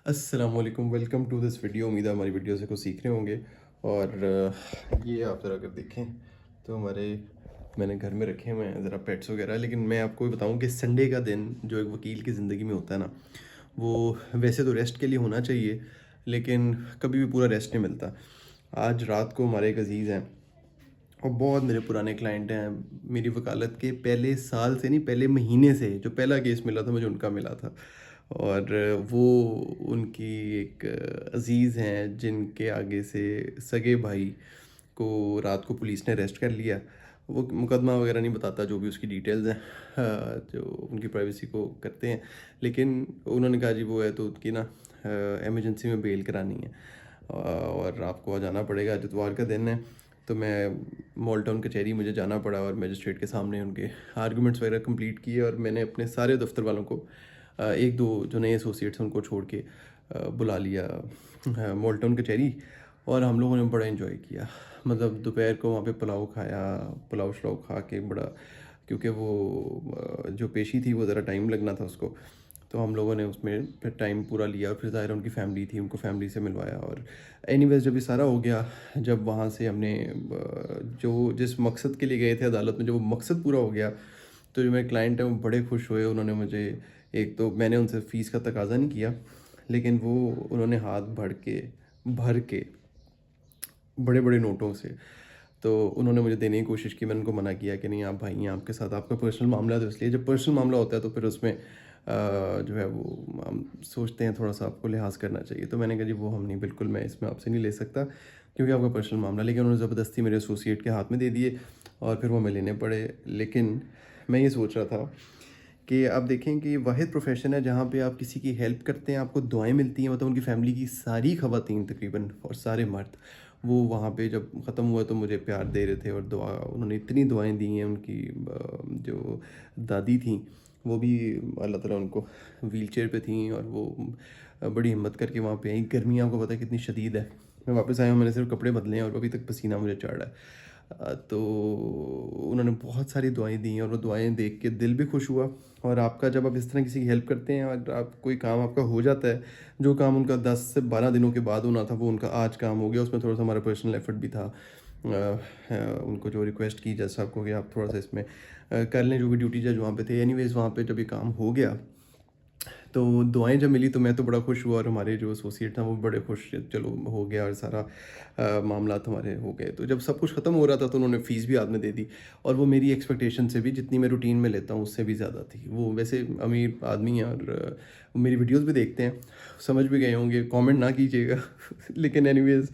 अस्सलाम वालेकुम, welcome to this video. उम्मीद है हमारी वीडियो से कुछ सीख रहे होंगे। और ये आप ज़रा अगर देखें तो हमारे मैंने घर में रखे हुए हैं ज़रा पेट्स वगैरह। लेकिन मैं आपको ये बताऊं कि संडे का दिन जो एक वकील की ज़िंदगी में होता है ना, वो वैसे तो रेस्ट के लिए होना चाहिए, लेकिन कभी भी पूरा रेस्ट नहीं मिलता। आज रात को हमारे एक अज़ीज़ हैं और बहुत मेरे पुराने क्लाइंट हैं। मेरी वकालत के पहले साल से नहीं, पहले महीने से जो पहला केस मिला था मुझे उनका मिला था। और वो उनकी एक अज़ीज़ हैं जिनके आगे से सगे भाई को रात को पुलिस ने अरेस्ट कर लिया। वो मुकदमा वगैरह नहीं बताता, जो भी उसकी डिटेल्स हैं जो उनकी प्राइवेसी को करते हैं। लेकिन उन्होंने कहा जी वो है तो उनकी ना एमरजेंसी में बेल करानी है और आपको आ जाना पड़ेगा। आज इतवार का दिन है तो मैं मॉल टाउन कचहरी मुझे जाना पड़ा और मजिस्ट्रेट के सामने उनके आर्गूमेंट्स वगैरह कंप्लीट किए। और मैंने अपने सारे दफ्तर वालों को एक दो जो नए एसोसिएट्स हैं उनको छोड़ के बुला लिया मॉल टाउन कचहरी। और हम लोगों ने बड़ा इन्जॉय किया। मतलब दोपहर को वहाँ पे पुलाव खाया, पुलाव शलाव खा के बड़ा, क्योंकि वो जो पेशी थी वो ज़रा टाइम लगना था उसको, तो हम लोगों ने उसमें फिर टाइम पूरा लिया। और फिर ज़ाहिर है उनकी फ़ैमिली थी, उनको फैमिली से मिलवाया। और एनीवेज जब ये सारा हो गया, जब वहाँ से हमने जो जिस मकसद के लिए गए थे अदालत में, जब वो मकसद पूरा हो गया, तो जो मेरे क्लाइंट हैं वो बड़े खुश हुए। उन्होंने मुझे, एक तो मैंने उनसे फ़ीस का तकाजा नहीं किया, लेकिन वो उन्होंने हाथ भर के बड़े बड़े नोटों से तो उन्होंने मुझे देने की कोशिश की। मैंने उनको मना किया कि नहीं, आप भाई हैं, आपके साथ आपका पर्सनल मामला है, तो इसलिए जब पर्सनल मामला होता है तो फिर उसमें जो है वो हम सोचते हैं थोड़ा सा आपको लिहाज करना चाहिए। तो मैंने कहा जी वो हम नहीं, बिल्कुल मैं इसमें आपसे नहीं ले सकता क्योंकि आपका पर्सनल मामला। लेकिन उन्होंने ज़बरदस्ती मेरे एसोसिएट के हाथ में दे दिए और फिर वो हमें लेने पड़े। लेकिन मैं ये सोच रहा था कि आप देखें कि वाहिद प्रोफेशन है जहाँ पे आप किसी की हेल्प करते हैं, आपको दुआएं मिलती हैं। मतलब उनकी फैमिली की सारी ख़वातीन तकरीबन और सारे मर्द वो वहाँ पे जब ख़त्म हुआ तो मुझे प्यार दे रहे थे और दुआ, उन्होंने इतनी दुआएं दी हैं। उनकी जो दादी थी वो भी अल्लाह ताला उनको व्हील चेयर पर थी और वो बड़ी हिम्मत करके वहाँ पे आई। गर्मियाँ आपको पता है कितनी शदीद है। मैं वापस आया हूँ, मैंने सिर्फ कपड़े बदले हैं और अभी तक पसीना मुझे चढ़ रहा है। तो उन्होंने बहुत सारी दुआएं दी और वो दुआएं देख के दिल भी खुश हुआ। और आपका जब आप इस तरह किसी की हेल्प करते हैं और आप कोई काम आपका हो जाता है, जो काम उनका 10 से 12 दिनों के बाद होना था वो उनका आज काम हो गया। उसमें थोड़ा सा हमारा पर्सनल एफर्ट भी था। उनको जो रिक्वेस्ट की जज साहब को कि आप थोड़ा सा इसमें कर लें, जो भी ड्यूटी जज वहाँ पे थे। एनीवेज वहाँ पे जब ये काम हो गया तो दुआएं जब मिली तो मैं तो बड़ा खुश हुआ और हमारे जो एसोसिएट था वो बड़े खुश, चलो हो गया और सारा मामला हमारे हो गए। तो जब सब कुछ ख़त्म हो रहा था तो उन्होंने फ़ीस भी हाथ में दे दी और वो मेरी एक्सपेक्टेशन से भी, जितनी मैं रूटीन में लेता हूँ उससे भी ज़्यादा थी। वो वैसे अमीर आदमी हैं और वो मेरी वीडियोज़ भी देखते हैं, समझ भी गए होंगे, कमेंट ना कीजिएगा लेकिन एनीवेज़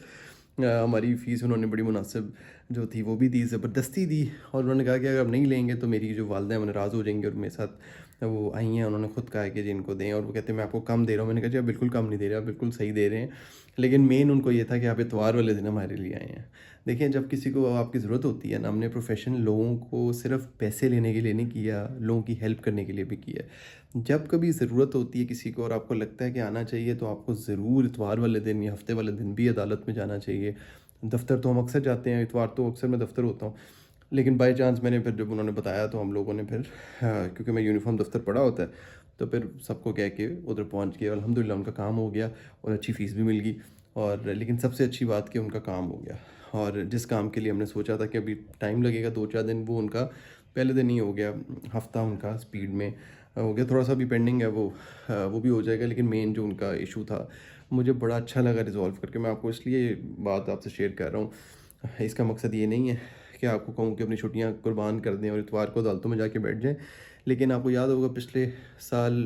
हमारी फ़ीस उन्होंने बड़ी मुनासिब जो थी वो भी दी, ज़बरदस्ती दी। और उन्होंने कहा कि अगर आप नहीं लेंगे तो मेरी जो वालदा हैं वो नाराज़ हो जाएंगी। और मेरे साथ वो आई हैं, उन्होंने खुद कहा है कि जी इनको दें। और वो कहते हैं मैं आपको कम दे रहा हूँ। मैंने कहा जी आप बिल्कुल कम नहीं दे रहे, आप बिल्कुल सही दे रहे हैं। लेकिन मेन उनको ये था कि आप इतवार वाले दिन हमारे लिए आए हैं। देखिए जब किसी को आपकी ज़रूरत होती है ना, हमने प्रोफेशन लोगों को सिर्फ पैसे लेने के लिए नहीं किया, लोगों की हेल्प करने के लिए भी किया। जब कभी ज़रूरत होती है किसी को और आपको लगता है कि आना चाहिए, तो आपको ज़रूर इतवार वाले दिन या हफ्ते वाले दिन भी अदालत में जाना चाहिए। दफ्तर तो हम अक्सर जाते हैं, इतवार तो अक्सर मैं दफ्तर होता हूँ। लेकिन बाई चांस मैंने फिर जब उन्होंने बताया तो हम लोगों ने फिर क्योंकि मैं यूनिफॉर्म दफ्तर पड़ा होता है, तो फिर सबको कह के उधर पहुंच गया। अल्हम्दुलिल्लाह उनका काम हो गया और अच्छी फ़ीस भी मिल गई। और लेकिन सबसे अच्छी बात कि उनका काम हो गया। और जिस काम के लिए हमने सोचा था कि अभी टाइम लगेगा 2-4 दिन, वो उनका पहले दिन ही हो गया। हफ्ता उनका स्पीड में हो गया। थोड़ा सा भी पेंडिंग है, वो भी हो जाएगा। लेकिन मेन जो उनका इशू था मुझे बड़ा अच्छा लगा रिजॉल्व करके। मैं आपको इसलिए बात आपसे शेयर कर रहा हूँ। इसका मकसद ये नहीं है कि आपको कहूँ कि अपनी छुट्टियाँ कुर्बान कर दें और इतवार को अदालतों में जाके बैठ जाएं। लेकिन आपको याद होगा पिछले साल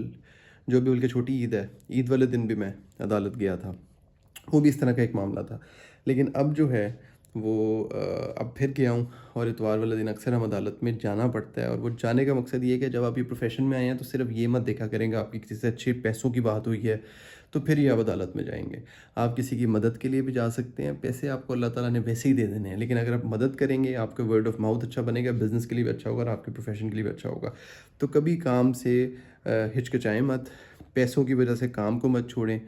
जो भी बल्कि छोटी ईद है, ईद वाले दिन भी मैं अदालत गया था, वो भी इस तरह का एक मामला था। लेकिन अब जो है वो अब फिर गया हूँ। और इतवार वाले दिन अक्सर हम अदालत में जाना पड़ता है। और वो जाने का मकसद ये है कि जब आप ये प्रोफेशन में आए हैं तो सिर्फ ये मत देखा करेंगे आपकी किसी से अच्छे पैसों की बात हुई है तो फिर ही आप अदालत में जाएंगे। आप किसी की मदद के लिए भी जा सकते हैं, पैसे आपको अल्लाह ताला ने वैसे ही दे देने हैं। लेकिन अगर आप मदद करेंगे, आपका वर्ड ऑफ माउथ अच्छा बनेगा, बिज़नेस के लिए भी अच्छा होगा और आपके प्रोफेशन के लिए भी अच्छा होगा। तो कभी काम से हिचकिचाएं मत, पैसों की वजह से काम को मत छोड़ें।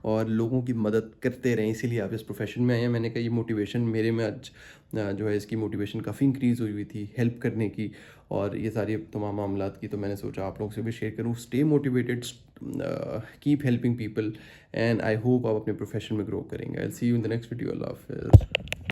और लोगों की मदद करते रहें, इसीलिए आप इस प्रोफेशन में आए हैं। मैंने कहा ये मोटिवेशन मेरे में आज जो है इसकी मोटिवेशन काफ़ी इंक्रीज़ हुई थी हेल्प करने की और ये सारी तमाम मामलात की, तो मैंने सोचा आप लोगों से भी शेयर करूँ। Stay motivated, keep helping people and I hope आप अपने प्रोफेशन में ग्रो करेंगे। I will see you in the next video. अल्लाह हाफ़िज़।